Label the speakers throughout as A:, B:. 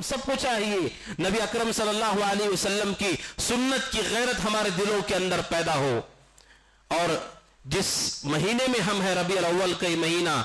A: सबको चाहिए नबी अकरम सल्लल्लाहु अलैहि वसल्लम की सुन्नत की गैरत हमारे दिलों के अंदर पैदा हो। और जिस महीने में हम हैं, रबीउल अव्वल का महीना,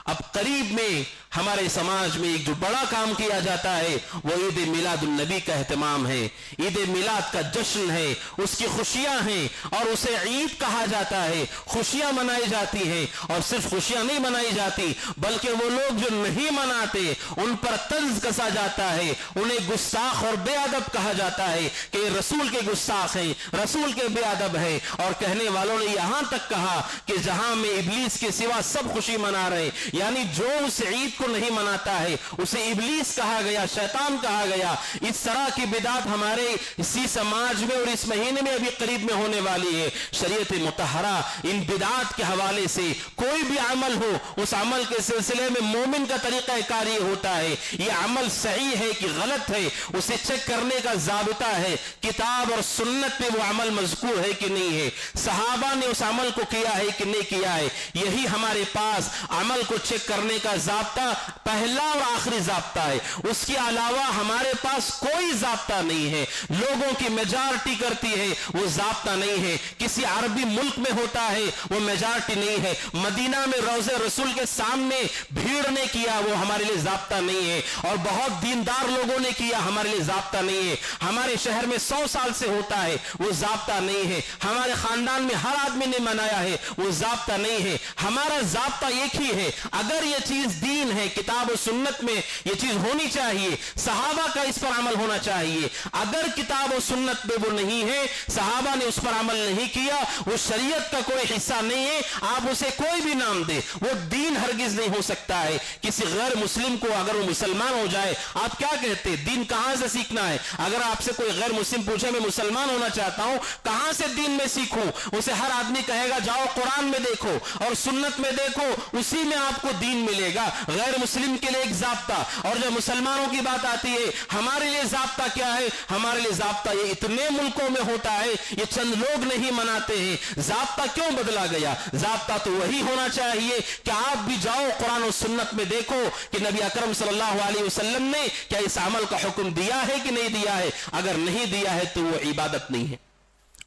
A: अब करीब में हमारे समाज में एक जो बड़ा काम किया जाता है वो ईद मिलादुन नबी का एहतमाम है। ईद मिलाद का जश्न है, उसकी खुशियां हैं और उसे ईद कहा जाता है। खुशियां मनाई जाती हैं और सिर्फ खुशियां नहीं मनाई जाती बल्कि वो लोग जो नहीं मनाते उन पर तंज कसा जाता है, उन्हें गुस्ताख और बेअदब कहा जाता है कि रसूल के गुस्ताख हैं, रसूल के बेअदब है। और कहने वालों ने यहां तक कहा कि जहां में इब्लीस के सिवा सब खुशी मना रहे, यानी जो उस ईद को नहीं मनाता है उसे इब्लीस कहा गया, शैतान कहा गया। इस तरह की बिदात हमारे इसी समाज में और इस महीने में अभी करीब में होने वाली है। शरीयत मुतहरा इन बिदात के हवाले से कोई भी अमल हो, उस अमल के सिलसिले में मोमिन का तरीका कार ये होता है ये अमल सही है कि गलत है, उसे चेक करने का जाबिता है किताब और सुन्नत में वो अमल मज़कूर है कि नहीं है, सहाबा ने उस अमल को किया है कि नहीं किया है। यही हमारे पास अमल को चेक करने का जाब्ता पहला और आखिरी जाब्ता है। उसके अलावा हमारे पास कोई जाब्ता नहीं है। लोगों की मेजॉरिटी करती है वो जाब्ता नहीं है। किसी अरबी मुल्क में होता है वो मेजॉरिटी नहीं है। मदीना में रोज़े रसूल के सामने भीड़ ने किया वो हमारे लिए जाब्ता नहीं है। और बहुत दीनदार लोगों ने किया, हमारे लिए जाब्ता नहीं है। हमारे शहर में 100 साल से होता है वो जाब्ता नहीं है। हमारे खानदान में हर आदमी ने मनाया है वो जाब्ता नहीं है। हमारा जाब्ता एक ही है, अगर ये चीज दीन है, किताब और सुन्नत में ये चीज होनी चाहिए, सहाबा का इस पर अमल होना चाहिए। अगर किताब और सुन्नत में वो नहीं है, सहाबा ने उस पर अमल नहीं किया, वो शरीयत का कोई हिस्सा नहीं है, आप उसे कोई भी नाम दे, वो दीन हरगिज नहीं हो सकता है। किसी गैर मुस्लिम को अगर वो मुसलमान हो जाए, आप क्या कहते, दीन कहां से सीखना है? अगर आपसे कोई गैर मुस्लिम पूछे मैं मुसलमान होना चाहता हूं, कहां से दीन में सीखूं? उसे हर आदमी कहेगा जाओ कुरान में देखो और सुन्नत में देखो, उसी में आपको दीन मिलेगा। गैर मुस्लिम के लिए एक जाब्ता, और जब मुसलमानों की बात आती है हमारे लिए जाब्ता क्या है? हमारे लिए जाब्ता ये इतने मुल्कों में होता है, ये चंद लोग नहीं मनाते हैं। जाब्ता क्यों बदला गया? जाब्ता तो वही होना चाहिए कि आप भी जाओ कुरान और सुन्नत में देखो कि नबी अकरम सल्लल्लाहु अलैहि वसल्लम ने क्या इस अमल का हुक्म दिया है कि नहीं दिया है। अगर नहीं दिया है तो वो इबादत नहीं है।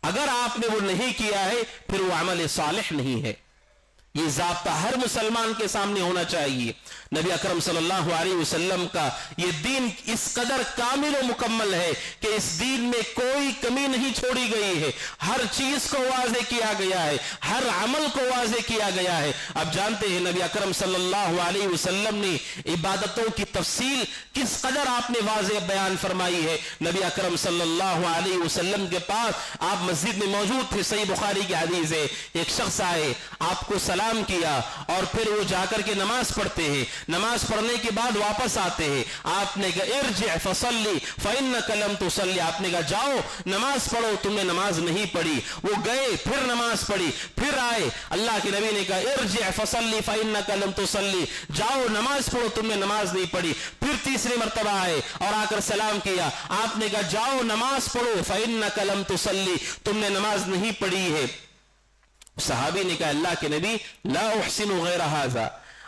A: अगर आपने वो नहीं किया है फिर वो अमल सालिह नहीं है। ये ज़ाब्ता हर मुसलमान के सामने होना चाहिए। नबी अकरम सल्लल्लाहु अलैहि वसल्लम का ये दीन इस कदर कामिल और मुकम्मल है कि इस दीन में कोई कमी नहीं छोड़ी गई है। हर चीज को वाज़े किया गया है, हर अमल को वाज़े किया गया है। अब जानते हैं नबी अकरम सल्लल्लाहु अलैहि वसल्लम ने इबादतों की तफसील किस कदर आपने वाज़े बयान फरमाई है। नबी अकरम सल्लल्लाहु अलैहि वसल्लम के पास आप मस्जिद में मौजूद थे, सही बुखारी की हदीस है, एक शख्स आए, आपको सलाम किया और फिर वो जाकर के नमाज पढ़ते हैं। नमाज पढ़ने के बाद वापस आते हैं। आपने कहा इरजि फसल्ली फइन्नक लम तुसल्ली, आपने कहा जाओ नमाज पढ़ो, तुमने नमाज नहीं पढ़ी। वो गए, फिर नमाज पढ़ी, फिर आए। अल्लाह के नबी ने कहा इरजि फसल्ली फइन्नक लम तुसल्ली, जाओ नमाज पढ़ो, तुमने नमाज नहीं पढ़ी। फिर तीसरी मर्तबा आए और आकर सलाम किया। आपने कहा जाओ नमाज पढ़ो, फइन्नक लम तुसल्ली, तुमने नमाज नहीं पढ़ी है। सहाबी ने कहा अल्लाह के नबी ला उहसिनु गैर हाज़ा,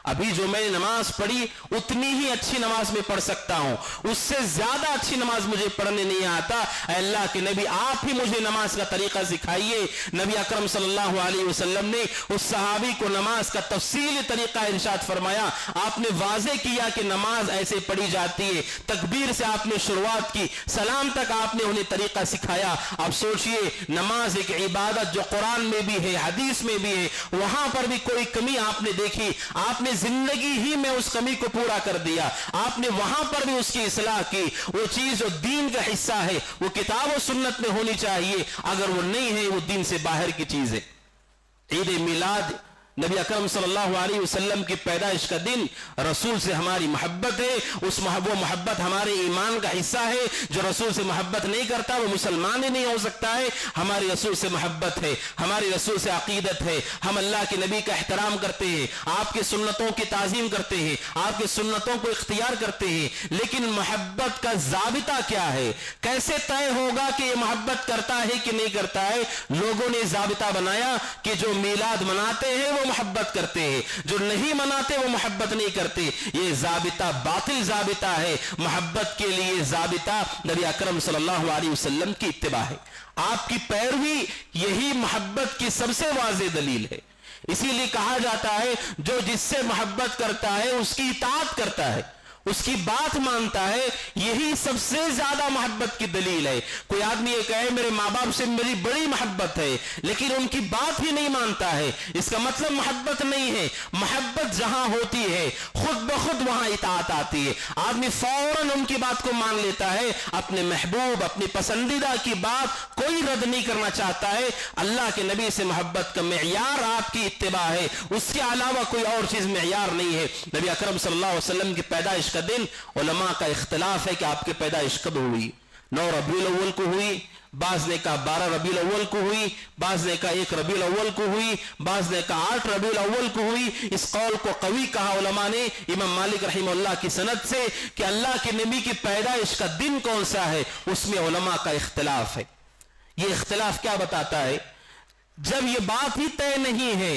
A: अभी जो मैंने नमाज पढ़ी उतनी ही अच्छी नमाज में पढ़ सकता हूं, उससे ज्यादा अच्छी नमाज मुझे पढ़ने नहीं आता। अल्लाह के नबी आप ही मुझे नमाज का तरीका सिखाइए। नबी अकरम सल्लल्लाहु अलैहि वसल्लम ने उस सहाबी को नमाज का तफसीली तरीका इरशाद फरमाया। आपने वाज़े किया कि नमाज ऐसे पढ़ी जाती है, तकबीर से आपने शुरुआत की, सलाम तक आपने उन्हें तरीका सिखाया। अब सोचिए नमाज एक इबादत जो कुरान में भी है, हदीस में भी है, वहां पर भी कोई कमी आपने देखी, आपने जिंदगी ही में उस कमी को पूरा कर दिया, आपने वहां पर भी उसकी इस्लाह की। वो चीज जो दीन का हिस्सा है वो किताब और सुन्नत में होनी चाहिए, अगर वो नहीं है वो दीन से बाहर की चीज है। ईद मिलाद नबी अकरम सल्लल्लाहु अलैहि वसल्लम की पैदाइश का दिन, रसूल से हमारी मोहब्बत है, वो मोहब्बत हमारे ईमान का हिस्सा है। जो रसूल से मोहब्बत नहीं करता वो मुसलमान ही नहीं हो सकता है। हमारी रसूल से मोहब्बत है, हमारी रसूल से अकीदत है, हम अल्लाह के नबी का एहतराम करते हैं, आपके सुन्नतों की ताज़ीम करते हैं, आपके सुन्नतों को इख्तियार करते हैं। लेकिन मोहब्बत का ज़ाबिता क्या है? कैसे तय होगा कि ये मोहब्बत करता है कि नहीं करता है? लोगों ने ज़ाबिता बनाया कि जो मीलाद मनाते हैं वो मोहब्बत करते हैं, जो नहीं मनाते वो मोहब्बत नहीं करते। ये जाबिता बातिल जाबिता है। मोहब्बत के लिए जाबिता नबी अकरम सल्लल्लाहु अलैहि वसल्लम की इत्तिबा है। आपकी पैरवी यही मोहब्बत की सबसे वाज़ेह दलील है। इसीलिए कहा जाता है जो जिससे मोहब्बत करता है उसकी इताअत करता है, उसकी बात मानता है, यही सबसे ज्यादा मोहब्बत की दलील है। कोई आदमी ये कहे मेरे माँ बाप से मेरी बड़ी मोहब्बत है लेकिन उनकी बात ही नहीं मानता है, इसका मतलब मोहब्बत नहीं है। मोहब्बत जहां होती है खुद ब खुद वहां इताअत आती है। आदमी फौरन उनकी बात को मान लेता है। अपने महबूब अपनी पसंदीदा की बात कोई रद्द नहीं करना चाहता है। अल्लाह के नबी से मोहब्बत का मेयार आपकी इत्तिबा है, उसके अलावा कोई और चीज मेयार नहीं है। नबी अकरम सल्लल्लाहु अलैहि वसल्लम की पैदाइश का दिन उलमा का इख्तिलाफ है कि आपकी पैदाइश कब हुई। 9 रबीउल अव्वल को हुई, बाज ने कहा 12 रबीउल अव्वल को हुई, बाज ने कहा 1 रबीउल अव्वल को हुई, बाज ने कहा 8 रबीउल अव्वल को हुई। इस कौल को कवी कहा उलमा ने इमाम मालिक रहिमहुल्लाह की सनद से कि अल्लाह के नबी की पैदाइश का दिन कौन सा है, उसमें उलमा का इख्तिलाफ है। ये इख्तिलाफ क्या बताता है? जब ये बात ही तय नहीं है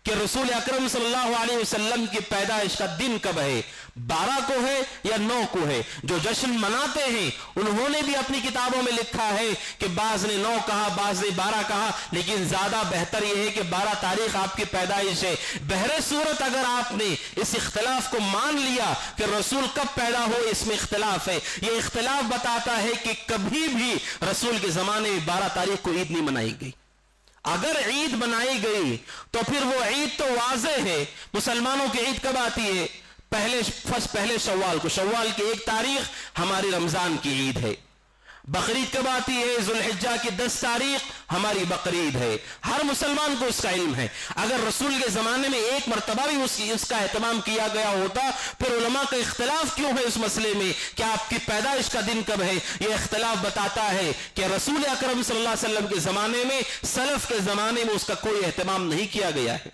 A: कि रसूल अकरम सल्लल्लाहु अलैहि वसल्लम की पैदाइश का दिन कब है, 12 को है या 9 को है। जो जश्न मनाते हैं उन्होंने भी अपनी किताबों में लिखा है कि बाज ने 9 कहा, बाज ने 12 कहा, लेकिन ज्यादा बेहतर यह है कि 12 तारीख आपकी पैदाइश है। बहरे सूरत अगर आपने इस इख्तिलाफ को मान लिया कि रसूल कब पैदा हो, इसमें इख्तिलाफ है। यह इख्तिलाफ बताता है कि कभी भी रसूल के जमाने में 12 तारीख को ईद नहीं मनाई गई। अगर ईद बनाई गई तो फिर वो ईद तो वाज़ेह है। मुसलमानों की ईद कब आती है? पहले शव्वाल को। शव्वाल की 1 तारीख हमारी रमजान की ईद है। बकरीद कब आती है? जुल्हिज्जा की 10 तारीख हमारी बकरीद है। हर मुसलमान को उसका इल्म है। अगर रसूल के जमाने में एक मरतबा भी उसका एहतमाम किया गया होता, फिर उलमा का इख्तिलाफ क्यों है उस मसले में कि आपकी पैदाइश का दिन कब है? यह इख्तिलाफ बताता है कि रसूल अकरम सल्लल्लाहु अलैहि वसल्लम के जमाने में, सलफ के जमाने में उसका कोई एहतमाम नहीं किया गया है।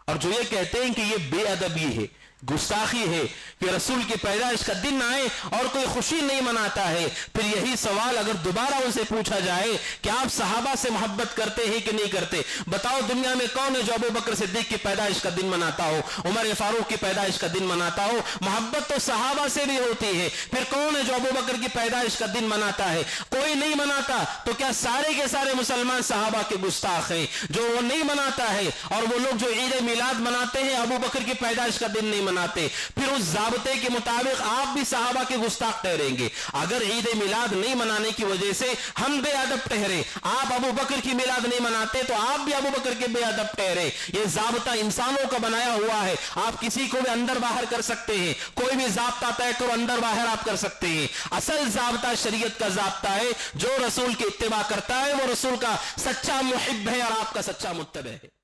A: और जो ये कहते हैं कि यह बेअदबी है, गुस्ताखी है कि रसूल की पैदाइश का दिन आए और कोई खुशी नहीं मनाता है, फिर यही सवाल अगर दोबारा उनसे पूछा जाए कि आप सहाबा से मोहब्बत करते हैं कि नहीं करते, बताओ दुनिया में कौन है जो अबू बकर सिद्दीक की पैदाइश का दिन मनाता हो, उमर फारूक की पैदाइश का दिन मनाता हो? मोहब्बत तो सहाबा से भी होती है, फिर कौन है जो अबू बकर की पैदाइश का दिन मनाता है? कोई नहीं मनाता। तो क्या सारे के सारे मुसलमान सहाबा के गुस्ताख हैं? जो वो नहीं मनाता है और वो लोग जो ईद मिलाद मनाते हैं अबू बकर की पैदाइश का दिन नहीं मनाते, फिर उस ज़ाबते के मुताबिक आप भी सहाबा के गुस्ताख ठहरेंगे। अगर ईद मिलाद नहीं मनाने की वजह से हम बेअदब ठहरे, आप अबू बकर की मिलाद नहीं मनाते तो आप भी अबू बकर के बेअदब ठहरे। ये ज़ाबता इंसानों का बनाया हुआ है। आप किसी को भी अंदर बाहर कर सकते हैं, कोई भी ज़ाबता तय करो अंदर बाहर आप कर सकते हैं। असल ज़ाबता शरीयत का ज़ाबता है, जो रसूल की इत्तिबा करता है वो रसूल का सच्चा मुहिब है और आपका सच्चा मुत्तबे है।